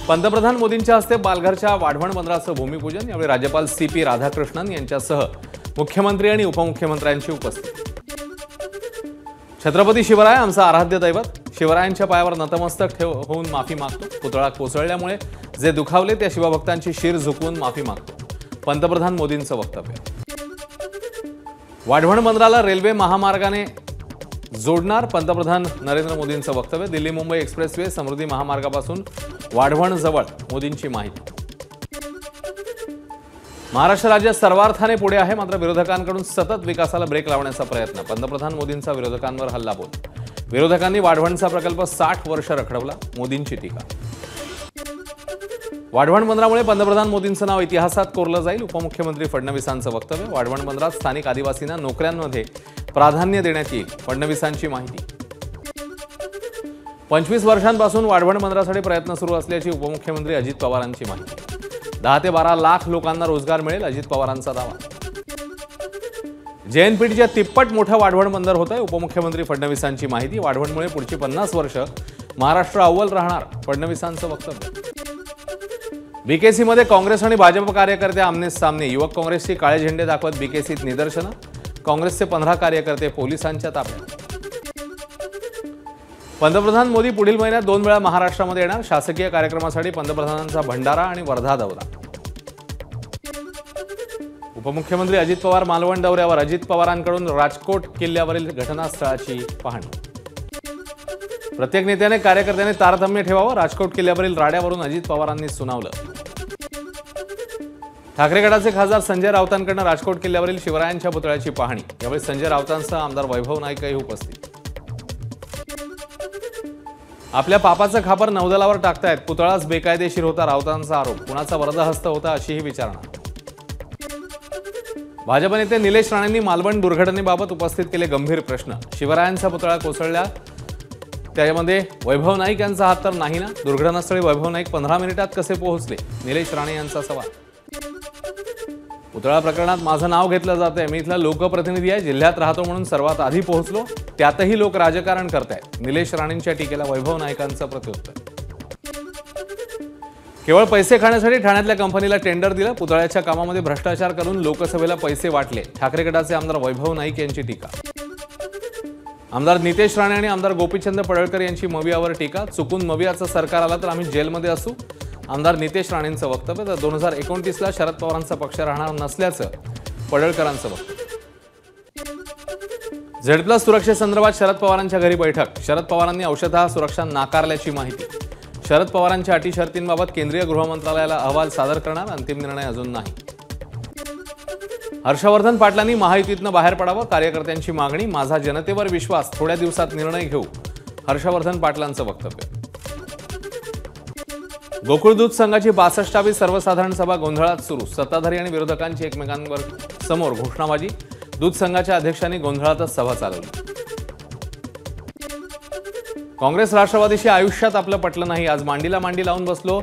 पंतप्रधान मोदींच्या हस्ते पालघरच्या वाढवण बंदराचं भूमिपूजन। यावेळी राज्यपाल CP राधाकृष्णन यांच्यासह मुख्यमंत्री आणि उपमुख्यमंत्र्यांची उपस्थिती। छत्रपती शिवराय आमचा आराध्य दैवत, शिवरायांच्या पायावर नतमस्तक होऊन माफी मागतो। पुतळा कोसळल्यामुळे जे दुखावले त्या शिवभक्तांची शिर झुकवून माफी मागतो, पंतप्रधान मोदींचं वक्तव्य। वाढवण बंदराला रेल्वे महामार्गाने जोडणार, पंतप्रधान नरेंद्र मोदींचं वक्तव्य। दिल्ली मुंबई एक्सप्रेसवे समृद्धी महामार्गापासून वाढवण जवळ, मोदींची माहिती। महाराष्ट्र राज्य सर्वार्थाने पुढे आहे, मात्र विरोधकांकडून सतत विकासाला ब्रेक लावण्याचा प्रयत्न, पंतप्रधान मोदींचा विरोधकांवर हल्लाबोल। विरोधकांनी वाढवणचा प्रकल्प 60 वर्ष रखडवला, मोदींची टीका। वाढवण बंदरामुळे पंतप्रधान मोदींचं नाव इतिहासात कोरलं जाईल, उपमुख्यमंत्री फडणवीसांचं वक्तव्य। वाढवण बंदरात स्थानिक आदिवासींना नोकऱ्यांमध्ये प्राधान्य देण्यात येईल, फडणवीसांची माहिती। 25 वर्षांपासून वाढवण बंदरासाठी प्रयत्न सुरू असल्याची उपमुख्यमंत्री अजित पवारांची माहिती। 10 ते 12 लाख लोकांना रोजगार मिळेल, अजित पवारांचा दावा। JNPTच्या तिप्पट मोठं वाढवण बंदर होतंय, उपमुख्यमंत्री फडणवीसांची माहिती। वाढवणमुळे पुढची 50 वर्ष महाराष्ट्र अव्वल राहणार, फडणवीसांचं वक्तव्य। BKC मध्ये काँग्रेस आणि भाजप कार्यकर्ते आमने सामने, युवक काँग्रेसची काळे झेंडे दाखवत BKCत निदर्शनं, काँग्रेसचे 15 कार्यकर्ते पोलिसांच्या ताब्यात। पंतप्रधान मोदी पुढील महिन्यात 2 वेळा महाराष्ट्रामध्ये येणार, शासकीय कार्यक्रमासाठी पंतप्रधानांचा भंडारा आणि वर्धा दौरा। उपमुख्यमंत्री अजित पवार मालवण दौऱ्यावर, अजित पवारांकडून राजकोट किल्ल्यावरील घटनास्थळाची पाहणी। प्रत्येक नेत्याने कार्यकर्त्याने तारतम्य ठेवावं, राजकोट किल्ल्यावरील राड्यावरून अजित पवारांनी सुनावलं। ठाकरे गटाचे खासदार संजय राऊतांकडून राजकोट किल्ल्यावरील शिवरायांच्या पुतळ्याची पाहणी। यावेळी संजय राऊतांसह आमदार वैभव नाईकही उपस्थित। आपल्या पापाचं खापर नौदलावर टाकतायत, पुतळाच बेकायदेशीर होता, राऊतांचा आरोप। कुणाचा वरदहस्त होता अशीही विचारणा। भाजप नेते निलेश राणेंनी मालवण दुर्घटनेबाबत उपस्थित केले गंभीर प्रश्न। शिवरायांचा पुतळा कोसळल्या, त्यामध्ये वैभव नाईक यांचा हात तर नाही ना? दुर्घटनास्थळी वैभव नाईक 15 मिनिटात कसे पोहोचले? निलेश राणे यांचा सवाल। पुतळा प्रकरणात माझं नाव घेतलं जातंय, मी इथला लोकप्रतिनिधी आहे, जिल्ह्यात राहतो म्हणून सर्वात आधी पोहोचलो, त्यातही लोक राजकारण करतायत, निलेश राणेंच्या टीकेला वैभव नाईकांचं प्रत्युत्तर। केवळ पैसे खाण्यासाठी ठाण्यातल्या कंपनीला टेंडर दिलं, पुतळ्याच्या कामामध्ये भ्रष्टाचार करून लोकसभेला पैसे वाटले, ठाकरे गटाचे आमदार वैभव नाईक यांची टीका। आमदार नितेश राणे आणि आमदार गोपीचंद पडळकर यांची मवियावर टीका, चुकून मवियाचं सरकार आलं तर आम्ही जेलमध्ये असू, आमदार नितेश राणेंचं वक्तव्य। तर 2029ला शरद पवारांचा पक्ष राहणार नसल्याचं पडळकरांचं वक्तव्य। Z+ सुरक्षेसंदर्भात शरद पवारांच्या घरी बैठक, शरद पवारांनी औषधहा सुरक्षा नाकारल्याची माहिती। शरद पवारांच्या अटी शर्तींबाबत केंद्रीय गृह मंत्रालयाला अहवाल सादर करणार, अंतिम निर्णय अजून नाही। हर्षवर्धन पाटलांनी महायुतीतनं बाहेर पडावं, कार्यकर्त्यांची मागणी। माझा जनतेवर विश्वास, थोड्या दिवसात निर्णय घेऊ, हर्षवर्धन पाटलांचं वक्तव्य। गोकुळ दूध संघाची 62वी सर्वसाधारण सभा गोंधळात सुरू, सत्ताधारी आणि विरोधकांची एकमेकांवर समोर घोषणाबाजी। दूध संघाच्या अध्यक्षांनी गोंधळातच सभा चालवली। काँग्रेस राष्ट्रवादीशी आयुष्यात आपलं पटलं नाही, आज मांडीला मांडी लावून बसलो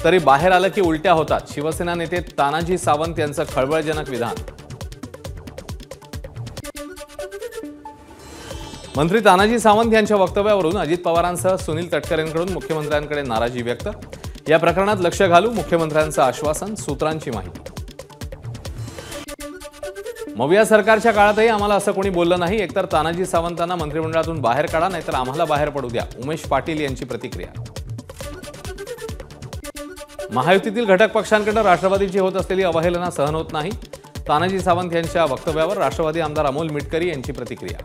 तरी बाहेर आलं की उलट्या होतात, शिवसेना नेते तानाजी सावंत यांचं खळबळजनक विधान। मंत्री तानाजी सावंत यांच्या वक्तव्यावरून अजित पवारांसह सुनील तटकरेंकडून मुख्यमंत्र्यांकडे नाराजी व्यक्त। या प्रकरणात लक्ष घालू, मुख्यमंत्र्यांचं आश्वासन, सूत्रांची माहिती। मविया सरकारच्या काळातही आम्हाला असं कोणी बोललं नाही, एकतर तानाजी सावंतांना मंत्रिमंडळातून बाहेर काढा, नाहीतर आम्हाला बाहेर पडू द्या, उमेश पाटील यांची प्रतिक्रिया। महायुतीतील घटक पक्षांकडून राष्ट्रवादीची होत असलेली अवहेलना सहन होत नाही, तानाजी सावंत यांच्या वक्तव्यावर राष्ट्रवादी आमदार अमोल मिटकरी यांची प्रतिक्रिया।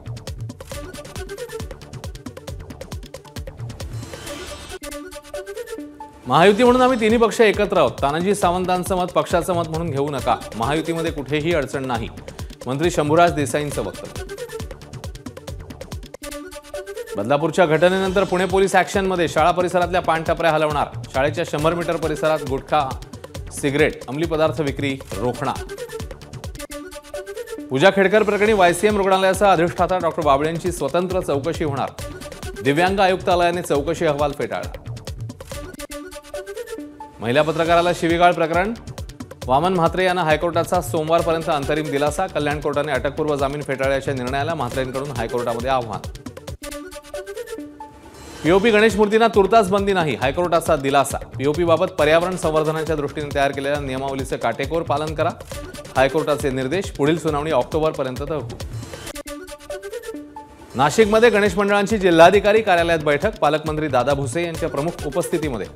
महायुती म्हणून आम्ही तिन्ही पक्ष एकत्र आहोत, तानाजी सावंतांचं मत पक्षाचं मत म्हणून घेऊ नका, महायुतीमध्ये कुठेही अडचण नाही, मंत्री शंभूराज देसाईंचं वक्तव्य। बदलापूरच्या घटनेनंतर पुणे पोलीस ॲक्शनमध्ये, शाळा परिसरातल्या पानटपऱ्या हलवणार, शाळेच्या 100 मीटर परिसरात गुटखा, सिगरेट, अंमली पदार्थ विक्री रोखणार। पूजा खेडकर प्रकरणी YCM रुग्णालयाचा अधिष्ठाता डॉक्टर बाबळेंची स्वतंत्र चौकशी होणार, दिव्यांग आयुक्तालयाने चौकशी अहवाल फेटाळला। महिला पत्रकाराला शिवीगाळ प्रकरण, वामन म्हात्रे यांना हायकोर्टाचा सोमवारपर्यंत अंतरिम दिलासा, कल्याण कोर्टाने अटकपूर्व जामीन फेटाळल्याच्या निर्णयाला म्हात्रेंकडून हायकोर्टामध्ये आव्हान। पीओपी गणेश मूर्तींना तुर्तास बंदी नाही, हायकोर्टाचा दिलासा. पीओपी बाबत पर्यावरण संवर्धनाच्या दृष्टीने तयार केलेल्या नियमावलीचे काटेकोर पालन करा, हायकोर्टाचे निर्देश. पुढील सुनावणी ऑक्टोबरपर्यंत तहकूब. नाशिकमध्ये गणेश मंडळांची जिल्हाधिकारी कार्यालयात बैठक. पालकमंत्री दादा भुसे यांच्या प्रमुख उपस्थितीमध्ये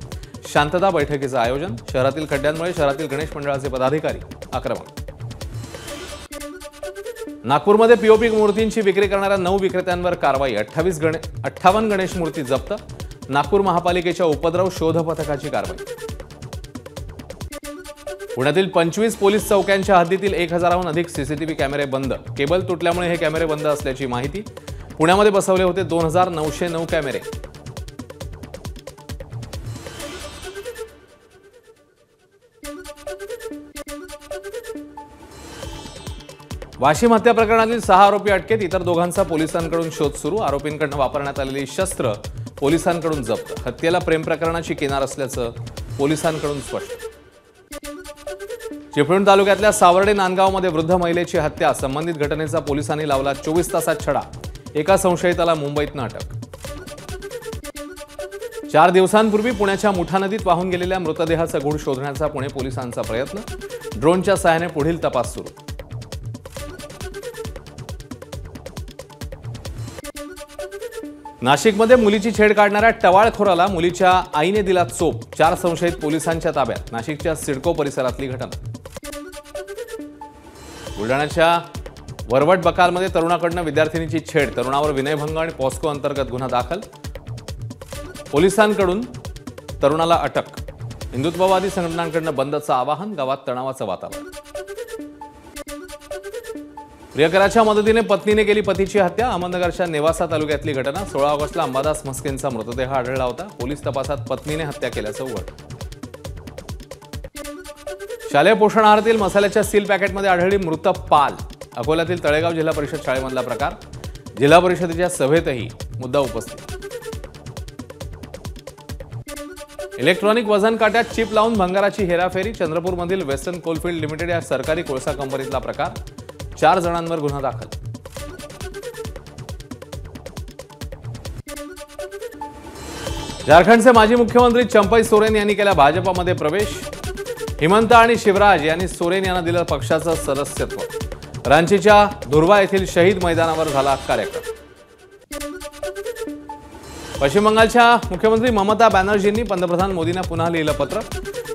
शांतता बैठकीचं आयोजन. शहरातील खड्ड्यांमुळे शहरातील गणेश मंडळाचे पदाधिकारी आक्रमक. नागपूरमध्ये पीओपी मूर्तींची विक्री करणाऱ्या 9 विक्रेत्यांवर कारवाई. 58 गणेश मूर्ती जप्त. नागपूर महापालिकेच्या उपद्रव शोध पथकाची कारवाई. पुण्यातील 25 पोलीस चौक्यांच्या हद्दीतील 1000हून अधिक सीसीटीव्ही कॅमेरे बंद. केबल तुटल्यामुळे हे कॅमेरे बंद असल्याची माहिती. पुण्यामध्ये बसवले होते 2909 कॅमेरे. वाशिम हत्या प्रकरणातील 6 आरोपी अटकेत. इतर दोघांचा पोलिसांकडून शोध सुरू. आरोपींकडून वापरण्यात आलेली शस्त्र पोलिसांकडून जप्त. हत्येला प्रेम प्रकरणाची किनार असल्याचं पोलिसांकडून स्पष्ट. चिपळूण तालुक्यातल्या सावर्डे नांदगावमध्ये वृद्ध महिलेची हत्या. संबंधित घटनेचा पोलिसांनी लावला 24 तासात छडा. एका संशयिताला मुंबईतनं अटक. 4 दिवसांपूर्वी पुण्याच्या मुठा नदीत वाहून गेलेल्या मृतदेहाचा गूढ शोधण्याचा पुणे पोलिसांचा प्रयत्न. ड्रोनच्या सहाय्याने पुढील तपास सुरू. नाशिकमध्ये मुलीची छेड काढणाऱ्या टवाळखोराला मुलीच्या आईने दिला चोप. 4 संशयित पोलिसांच्या ताब्यात. नाशिकच्या सिडको परिसरातली घटना. बुलढाण्याच्या वरवट बकालमध्ये तरुणाकडनं विद्यार्थिनीची छेड. तरुणावर विनयभंग आणि पॉस्को अंतर्गत गुन्हा दाखल. पोलिसांकडून तरुणाला अटक. हिंदुत्ववादी संघटनांकडनं बंदचं आवाहन. गावात तणावाचं वातावरण. प्रियकराच्या मदतीने पत्नीने केली पतीची हत्या. अहमदनगरच्या नेवासा तालुक्यातली घटना. 16 ऑगस्टला अंबादास मस्केंचा मृतदेह आढळला होता. पोलीस तपासात पत्नीने हत्या केल्याचं उघड. शालेय पोषण आहारातील मसाल्याच्या सील पॅकेटमध्ये आढळली मृत पाल. अकोल्यातील तळेगाव जिल्हा परिषद शाळेमधला प्रकार. जिल्हा परिषदेच्या सभेतही मुद्दा उपस्थित. इलेक्ट्रॉनिक वजन काट्यात चिप लावून भंगाराची हेराफेरी. चंद्रपूरमधील वेस्टर्न कोलफिल्ड लिमिटेड या सरकारी कोळसा कंपनीतला प्रकार. 4 जणांवर गुन्हा दाखल. झारखंडचे माजी मुख्यमंत्री चंपई सोरेन यांनी केला भाजपमध्ये प्रवेश. हिमंत आणि शिवराज यांनी सोरेन यांना दिलं पक्षाचं सदस्यत्व. रांचीच्या धुर्वा येथील शहीद मैदानावर झाला कार्यक्रम. पश्चिम बंगालच्या मुख्यमंत्री ममता बॅनर्जींनी पंतप्रधान मोदींना पुन्हा लिहिलं पत्र.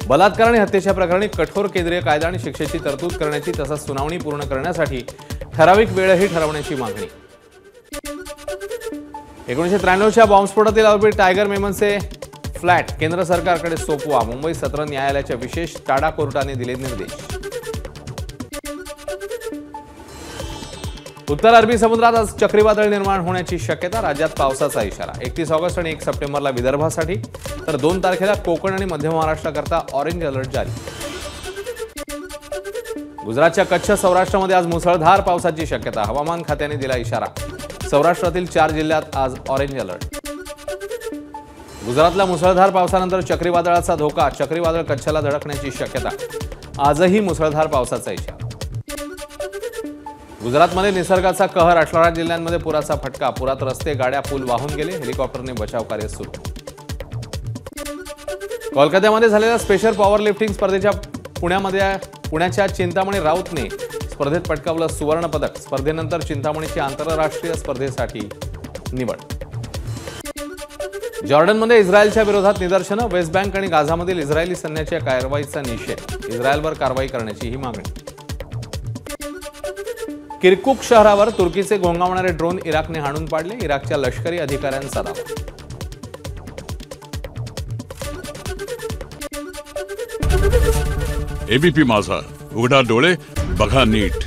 बलात्कार आणि हत्येच्या प्रकरणी कठोर केंद्रीय कायदा आणि शिक्षेची तरतूद करण्याची तसंच सुनावणी पूर्ण करण्यासाठी ठराविक वेळही ठरवण्याची मागणी. 1993च्या बॉम्बस्फोटातील आरोपी टायगर मेमनचे फ्लॅट केंद्र सरकारकडे सोपवा. मुंबई सत्र न्यायालयाच्या विशेष टाडा कोर्टाने दिले निर्देश. उत्तर अरबी समुद्रात आज चक्रीवादळ निर्माण होण्याची शक्यता. राज्यात पावसाचा इशारा. 31 ऑगस्ट आणि 1 सप्टेंबरला विदर्भासाठी तर 2 तारखेला कोकण आणि मध्य महाराष्ट्राकरता ऑरेंज अलर्ट जारी. गुजरातच्या कच्छ सौराष्ट्रामध्ये आज मुसळधार पावसाची शक्यता. हवामान खात्याने दिला इशारा. सौराष्ट्रातील 4 जिल्ह्यात आज ऑरेंज अलर्ट. गुजरातला मुसळधार पावसानंतर चक्रीवादळाचा धोका. चक्रीवादळ कच्छला धडकण्याची शक्यता. आजही मुसळधार पावसाचा इशारा. गुजरातमध्ये निसर्गाचा कहर. 18 जिल्ह्यांमध्ये पुराचा फटका. पुरात रस्ते, गाड्या, पूल वाहून गेले. हेलिकॉप्टरने बचाव कार्य सुरू. कोलकात्यामध्ये झालेल्या स्पेशल पॉवर लिफ्टिंग स्पर्धेच्या पुण्याच्या चिंतामणी राऊतने स्पर्धेत पटकावलं सुवर्ण पदक. स्पर्धेनंतर चिंतामणीची आंतरराष्ट्रीय स्पर्धेसाठी निवड. जॉर्डनमध्ये इस्रायलच्या विरोधात निदर्शनं. वेस्ट बँक आणि गाझामधील इस्रायली सैन्याच्या कारवाईचा निषेध. इस्रायलवर कारवाई करण्याची ही मागणी. किरकुक शहरावर तुर्कीचे घोंगावणारे ड्रोन इराकने हाणून पाडले. इराकच्या लष्करी अधिकाऱ्यांचा दावा. एबीपी माझा, उघडा डोळे बघा नीट.